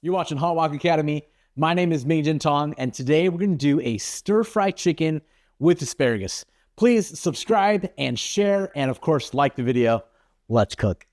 You're watching Hot Walk Academy. My name is Ming Jin Tong, and today we're going to do a stir-fry chicken with asparagus. Please subscribe and share, and of course, like the video. Let's cook.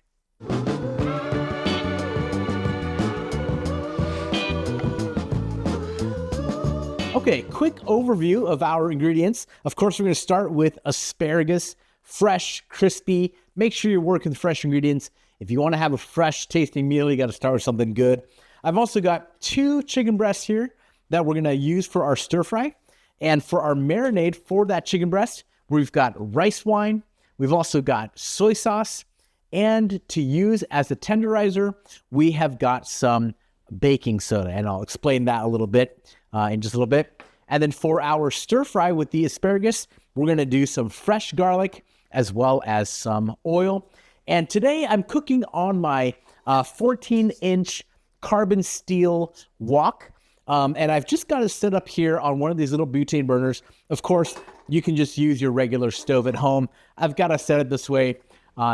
Okay, quick overview of our ingredients. Of course, we're going to start with asparagus, fresh, crispy. Make sure you're working with fresh ingredients. If you want to have a fresh tasting meal, you got to start with something good. I've also got 2 chicken breasts here that we're going to use for our stir fry. And for our marinade for that chicken breast, we've got rice wine. We've also got soy sauce. And to use as a tenderizer, we have got some baking soda. And I'll explain that a little bit in just a little bit. And then for our stir fry with the asparagus, we're going to do some fresh garlic as well as some oil. And today I'm cooking on my 14-inch carbon steel wok. And I've just got it set up here on one of these little butane burners. Of course, you can just use your regular stove at home. I've got to set it this way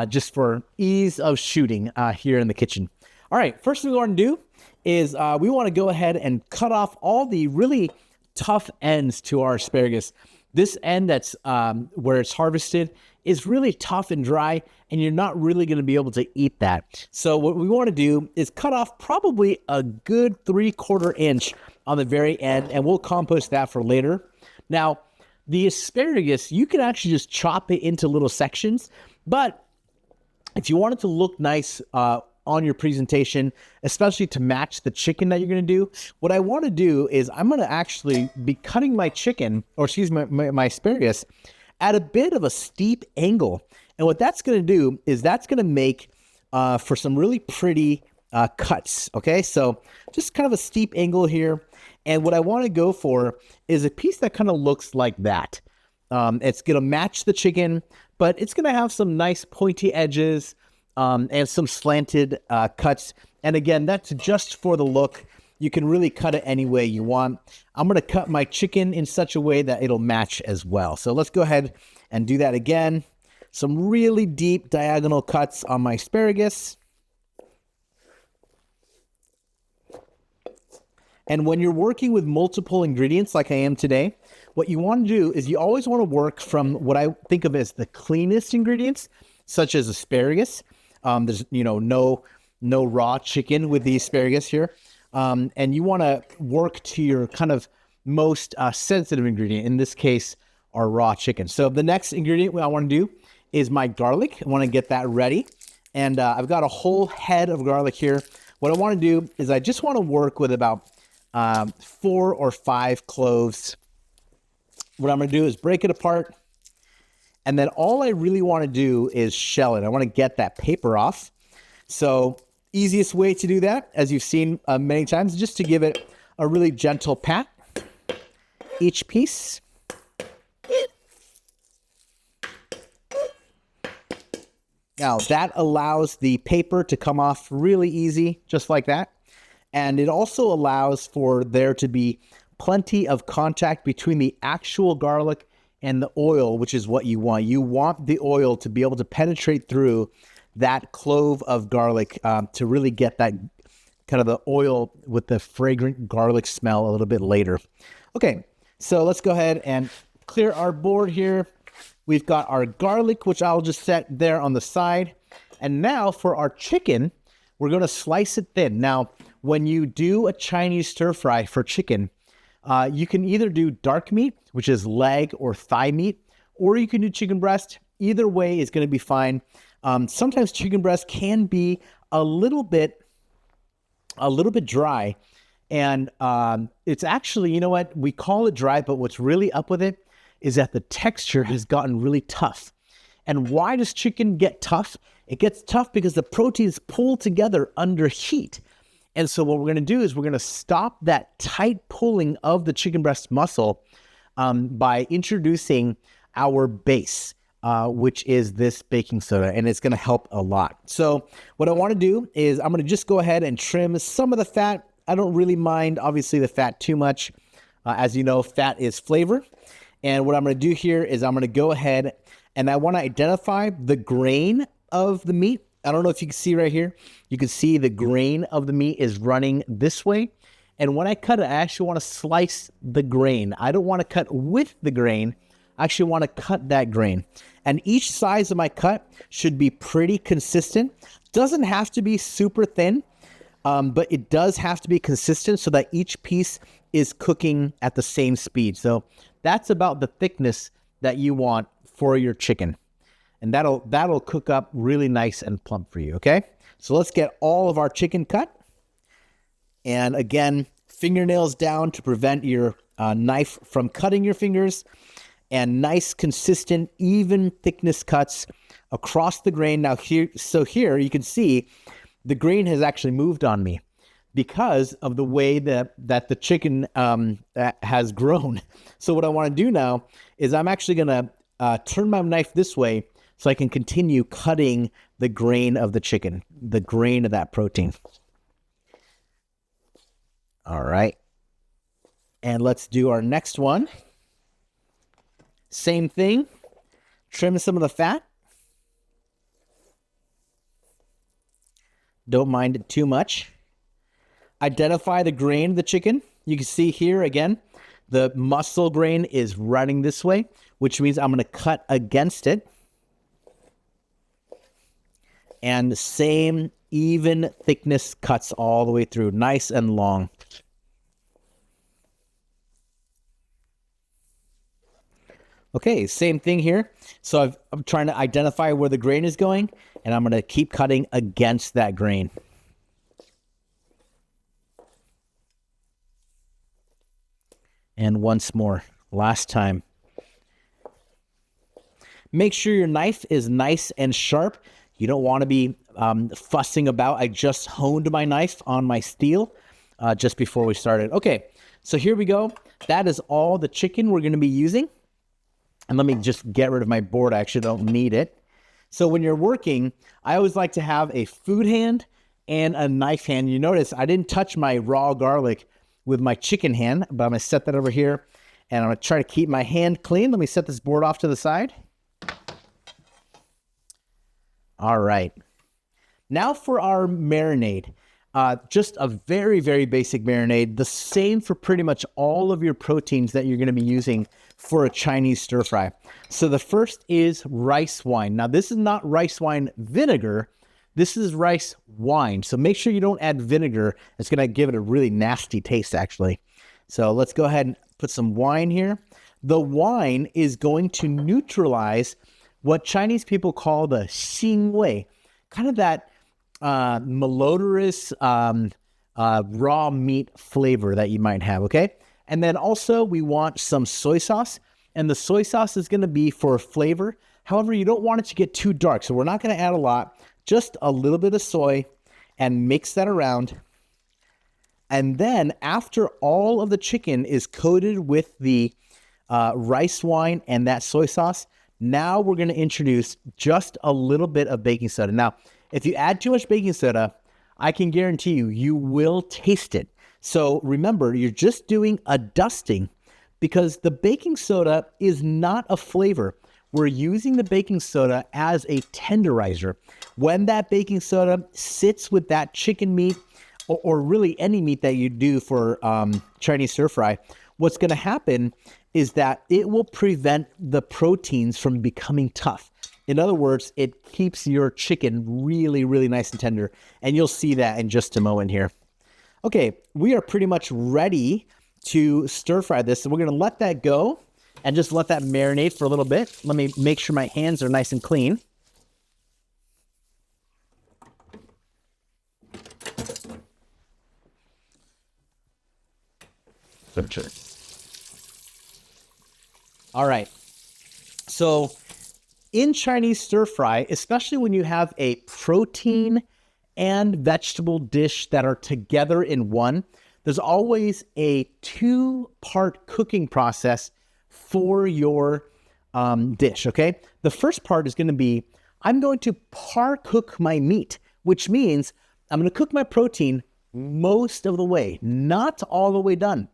just for ease of shooting here in the kitchen. All right, first thing we want to do is we want to go ahead and cut off all the really tough ends to our asparagus. This end that's where it's harvested is really tough and dry, and you're not really going to be able to eat that. So what we want to do is cut off probably a good 3/4 inch on the very end, and we'll compost that for later. Now, the asparagus, you can actually just chop it into little sections, but if you want it to look nice on your presentation, especially to match the chicken that you're going to do, what I want to do is I'm going to actually be cutting my chicken, or excuse me, my asparagus, at a bit of a steep angle. And what that's going to do is that's going to make for some really pretty cuts, okay? So just kind of a steep angle here. And what I want to go for is a piece that kind of looks like that. It's going to match the chicken, but it's going to have some nice pointy edges and some slanted cuts. And again, that's just for the look. You can really cut it any way you want. I'm going to cut my chicken in such a way that it'll match as well. So let's go ahead and do that again. Some really deep diagonal cuts on my asparagus. And when you're working with multiple ingredients like I am today, what you want to do is you always want to work from what I think of as the cleanest ingredients, such as asparagus. There's no raw chicken with the asparagus here. And you want to work to your kind of most sensitive ingredient, in this case, our raw chicken. So the next ingredient I want to do is my garlic. I want to get that ready. And I've got a whole head of garlic here. What I want to do is I just want to work with about 4 or 5 cloves. What I'm going to do is break it apart. And then all I really want to do is shell it. I want to get that paper off. So easiest way to do that, as you've seen many times, just to give it a really gentle pat, each piece. Now that allows the paper to come off really easy, just like that. And it also allows for there to be plenty of contact between the actual garlic and the oil, which is what you want. You want the oil to be able to penetrate through that clove of garlic to really get that kind of the oil with the fragrant garlic smell a little bit later. Okay, so let's go ahead and clear our board here. We've got our garlic, which I'll just set there on the side. And now for our chicken, we're going to slice it thin. Now, when you do a Chinese stir fry for chicken, you can either do dark meat, which is leg or thigh meat, or you can do chicken breast. Either way is going to be fine. Sometimes chicken breast can be a little bit dry, and it's actually, you know what, we call it dry, but what's really up with it is that the texture has gotten really tough. And why does chicken get tough? It gets tough because the proteins pull together under heat. And so what we're going to do is we're going to stop that tight pulling of the chicken breast muscle by introducing our base, which is this baking soda, and it's going to help a lot. So what I want to do is I'm going to just go ahead and trim some of the fat. I don't really mind, obviously, the fat too much. As you know, fat is flavor. And what I'm going to do here is I'm going to go ahead and I want to identify the grain of the meat I don't know if you can see right here. You can see the grain of the meat is running this way. And when I cut it, I actually want to slice the grain. I don't want to cut with the grain. I actually want to cut that grain. And each size of my cut should be pretty consistent. Doesn't have to be super thin, but it does have to be consistent so that each piece is cooking at the same speed. So that's about the thickness that you want for your chicken. And that'll cook up really nice and plump for you, okay? So let's get all of our chicken cut. And again, fingernails down to prevent your knife from cutting your fingers. And nice, consistent, even thickness cuts across the grain. Now here you can see the grain has actually moved on me because of the way that the chicken has grown. So what I want to do now is I'm actually going to turn my knife this way so I can continue cutting the grain of the chicken, the grain of that protein. All right. And let's do our next one. Same thing. Trim some of the fat. Don't mind it too much. Identify the grain of the chicken. You can see here again, the muscle grain is running this way, which means I'm going to cut against it. And the same even thickness cuts all the way through, nice and long. Okay, same thing here. So I'm trying to identify where the grain is going, and I'm going to keep cutting against that grain. And once more, last time. Make sure your knife is nice and sharp. You don't want to be fussing about. I just honed my knife on my steel just before we started. Okay, so here we go. That is all the chicken we're going to be using. And let me just get rid of my board. I actually don't need it. So when you're working, I always like to have a food hand and a knife hand. You notice I didn't touch my raw garlic with my chicken hand, but I'm going to set that over here. And I'm going to try to keep my hand clean. Let me set this board off to the side. All right. Now for our marinade. Just a very, very basic marinade. The same for pretty much all of your proteins that you're going to be using for a Chinese stir fry. So the first is rice wine. Now this is not rice wine vinegar. This is rice wine. So make sure you don't add vinegar. It's going to give it a really nasty taste actually. So let's go ahead and put some wine here. The wine is going to neutralize what Chinese people call the xing wei, kind of that malodorous raw meat flavor that you might have, okay? And then also we want some soy sauce, and the soy sauce is going to be for flavor. However, you don't want it to get too dark, so we're not going to add a lot, just a little bit of soy, and mix that around. And then after all of the chicken is coated with the rice wine and that soy sauce, now we're going to introduce just a little bit of baking soda. Now, if you add too much baking soda, I can guarantee you will taste it. So remember, you're just doing a dusting because the baking soda is not a flavor. We're using the baking soda as a tenderizer. When that baking soda sits with that chicken meat or really any meat that you do for Chinese stir fry, what's going to happen is that it will prevent the proteins from becoming tough. In other words, it keeps your chicken really, really nice and tender. And you'll see that in just a moment here. Okay, we are pretty much ready to stir fry this. So we're going to let that go and just let that marinate for a little bit. Let me make sure my hands are nice and clean. Sure. All right. So in Chinese stir fry, especially when you have a protein and vegetable dish that are together in one, there's always a two-part cooking process for your dish, okay? The first part is going to be, I'm going to par-cook my meat, which means I'm going to cook my protein most of the way, not all the way done.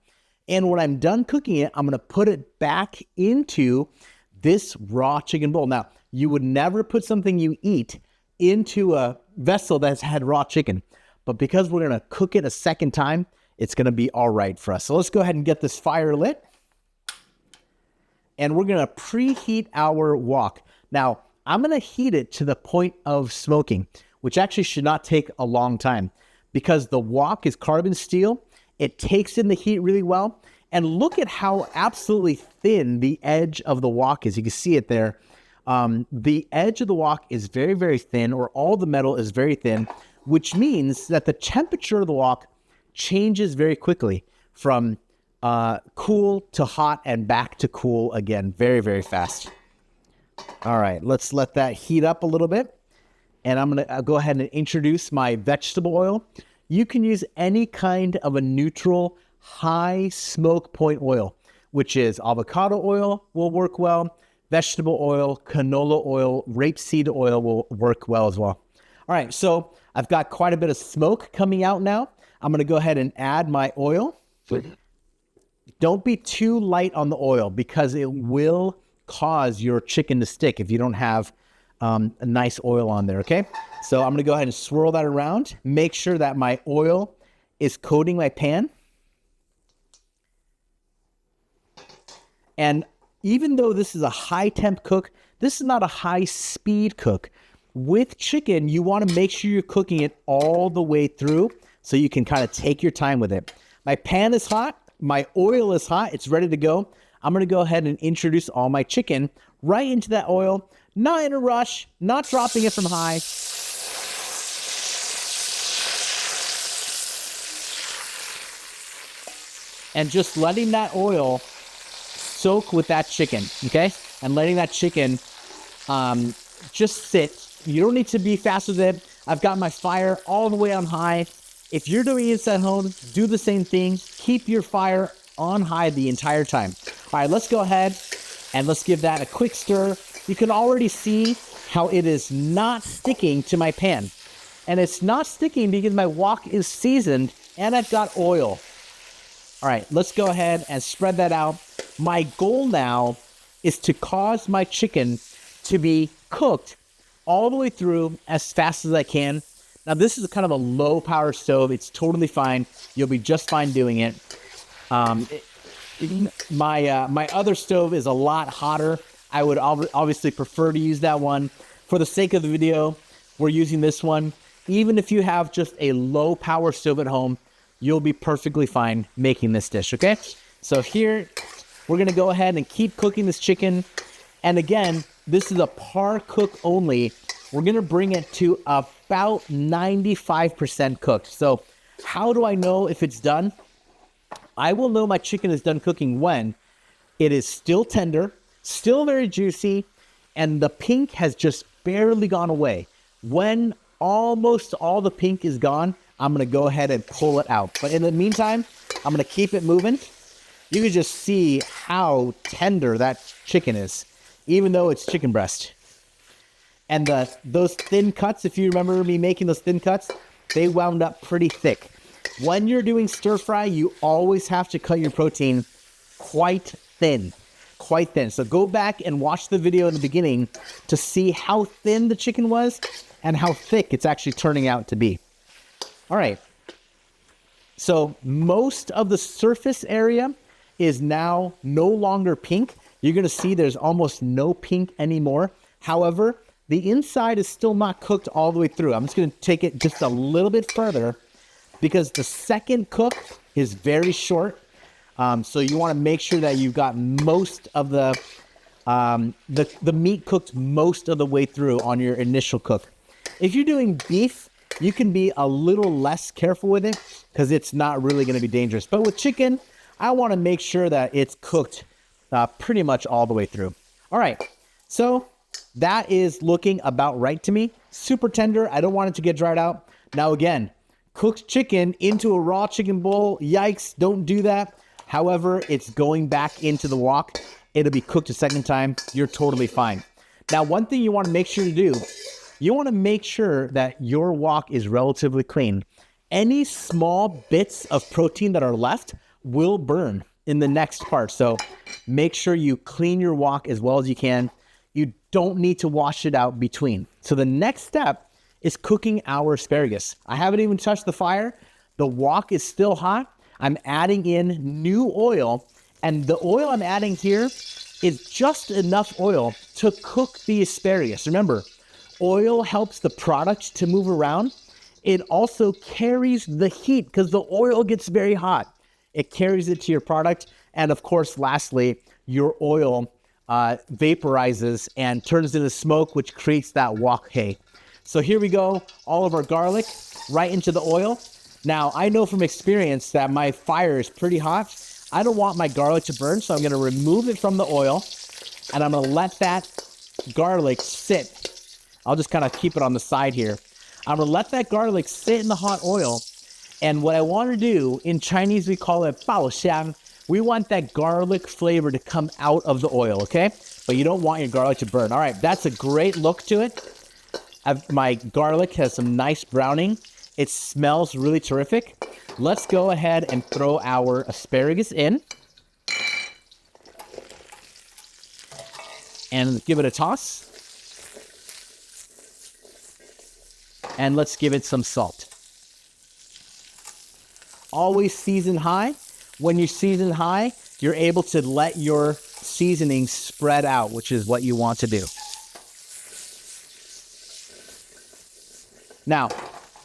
And when I'm done cooking it, I'm going to put it back into this raw chicken bowl. Now, you would never put something you eat into a vessel that's had raw chicken. But because we're going to cook it a second time, it's going to be all right for us. So let's go ahead and get this fire lit. And we're going to preheat our wok. Now, I'm going to heat it to the point of smoking, which actually should not take a long time because the wok is carbon steel. It takes in the heat really well. And look at how absolutely thin the edge of the wok is. You can see it there. The edge of the wok is very, very thin, or all the metal is very thin, which means that the temperature of the wok changes very quickly from cool to hot and back to cool again, very, very fast. All right, let's let that heat up a little bit. And I'm going to go ahead and introduce my vegetable oil. You can use any kind of a neutral, high smoke point oil, which is avocado oil will work well. Vegetable oil, canola oil, rapeseed oil will work well as well. All right, so I've got quite a bit of smoke coming out now. I'm going to go ahead and add my oil. Don't be too light on the oil because it will cause your chicken to stick if you don't have a nice oil on there, okay? So I'm going to go ahead and swirl that around. Make sure that my oil is coating my pan. And even though this is a high temp cook, this is not a high speed cook. With chicken, you want to make sure you're cooking it all the way through so you can kind of take your time with it. My pan is hot. My oil is hot. It's ready to go. I'm going to go ahead and introduce all my chicken right into that oil. Not in a rush, not dropping it from high. And just letting that oil soak with that chicken, okay? And letting that chicken just sit. You don't need to be fast with it. I've got my fire all the way on high. If you're doing this at home, do the same thing. Keep your fire on high the entire time. All right, let's go ahead and let's give that a quick stir. You can already see how it is not sticking to my pan. And it's not sticking because my wok is seasoned and I've got oil. All right, let's go ahead and spread that out. My goal now is to cause my chicken to be cooked all the way through as fast as I can. Now, this is kind of a low power stove. It's totally fine. You'll be just fine doing it. My other stove is a lot hotter. I would obviously prefer to use that one. For the sake of the video, we're using this one. Even if you have just a low power stove at home, you'll be perfectly fine making this dish, okay? So here, we're gonna go ahead and keep cooking this chicken. And again, this is a par cook only. We're gonna bring it to about 95% cooked. So how do I know if it's done? I will know my chicken is done cooking when it is still tender, still very juicy, and the pink has just barely gone away. When almost all the pink is gone, I'm gonna go ahead and pull it out. But in the meantime, I'm gonna keep it moving. You can just see how tender that chicken is, even though it's chicken breast. And those thin cuts, if you remember me making those thin cuts, they wound up pretty thick. When you're doing stir fry, you always have to cut your protein quite thin. Quite thin. So go back and watch the video in the beginning to see how thin the chicken was and how thick it's actually turning out to be. All right. So most of the surface area is now no longer pink. You're going to see there's almost no pink anymore. However, the inside is still not cooked all the way through. I'm just going to take it just a little bit further because the second cook is very short. So you want to make sure that you've got most of the meat cooked most of the way through on your initial cook. If you're doing beef, you can be a little less careful with it because it's not really going to be dangerous. But with chicken, I want to make sure that it's cooked pretty much all the way through. All right, so that is looking about right to me. Super tender. I don't want it to get dried out. Now again, cooked chicken into a raw chicken bowl. Yikes, don't do that. However, it's going back into the wok. It'll be cooked a second time. You're totally fine. Now, one thing you want to make sure to do, you want to make sure that your wok is relatively clean. Any small bits of protein that are left will burn in the next part. So make sure you clean your wok as well as you can. You don't need to wash it out between. So the next step is cooking our asparagus. I haven't even touched the fire. The wok is still hot. I'm adding in new oil, and the oil I'm adding here is just enough oil to cook the asparagus. Remember, oil helps the product to move around. It also carries the heat because the oil gets very hot. It carries it to your product. And of course, lastly, your oil vaporizes and turns into smoke, which creates that wok hay. So here we go, all of our garlic right into the oil. Now, I know from experience that my fire is pretty hot. I don't want my garlic to burn, so I'm gonna remove it from the oil, and I'm gonna let that garlic sit. I'll just kind of keep it on the side here. I'm gonna let that garlic sit in the hot oil, and what I wanna do, in Chinese we call it bao xiang. We want that garlic flavor to come out of the oil, okay? But you don't want your garlic to burn. All right, that's a great look to it. My garlic has some nice browning. It smells really terrific. Let's go ahead and throw our asparagus in. And give it a toss. And let's give it some salt. Always season high. When you season high, you're able to let your seasoning spread out, which is what you want to do. Now,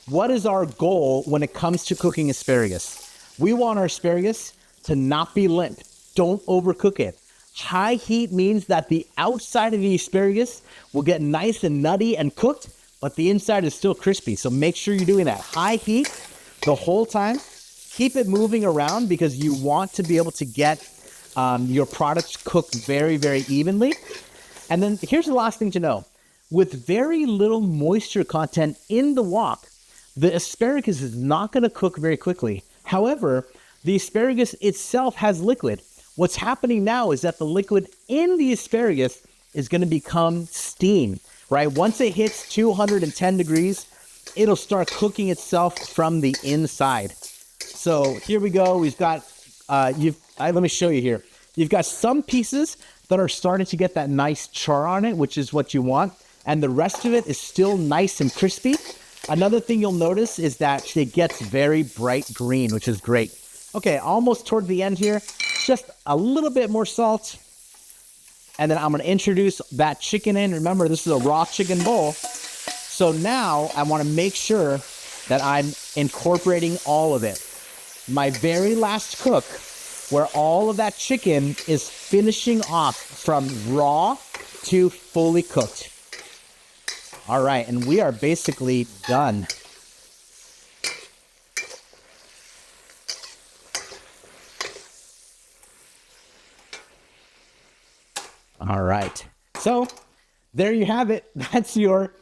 what is our goal when it comes to cooking asparagus? We want our asparagus to not be limp. Don't overcook it. High heat means that the outside of the asparagus will get nice and nutty and cooked, but the inside is still crispy. So make sure you're doing that. High heat the whole time. Keep it moving around because you want to be able to get your products cooked very, very evenly. And then here's the last thing to know. With very little moisture content in the wok, the asparagus is not going to cook very quickly. However, the asparagus itself has liquid. What's happening now is that the liquid in the asparagus is going to become steam, right? Once it hits 210 degrees, it'll start cooking itself from the inside. So here we go. We've got, let me show you here. You've got some pieces that are starting to get that nice char on it, which is what you want. And the rest of it is still nice and crispy. Another thing you'll notice is that it gets very bright green, which is great. Okay, almost toward the end here, just a little bit more salt. And then I'm gonna introduce that chicken in. Remember, this is a raw chicken bowl. So now I wanna make sure that I'm incorporating all of it. My very last cook, where all of that chicken is finishing off from raw to fully cooked. All right, and we are basically done. All right, so there you have it. That's your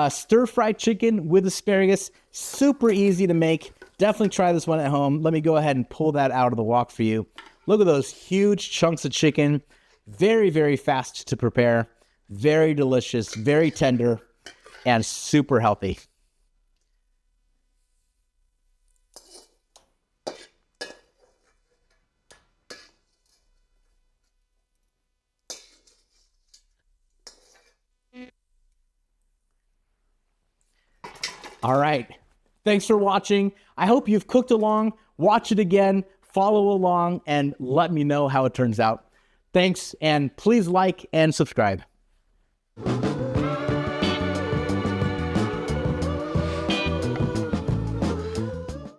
stir-fried chicken with asparagus. Super easy to make. Definitely try this one at home. Let me go ahead and pull that out of the wok for you. Look at those huge chunks of chicken. Very, very fast to prepare. Very delicious, very tender, and super healthy. All right. Thanks for watching. I hope you've cooked along. Watch it again, follow along, and let me know how it turns out. Thanks, and please like and subscribe.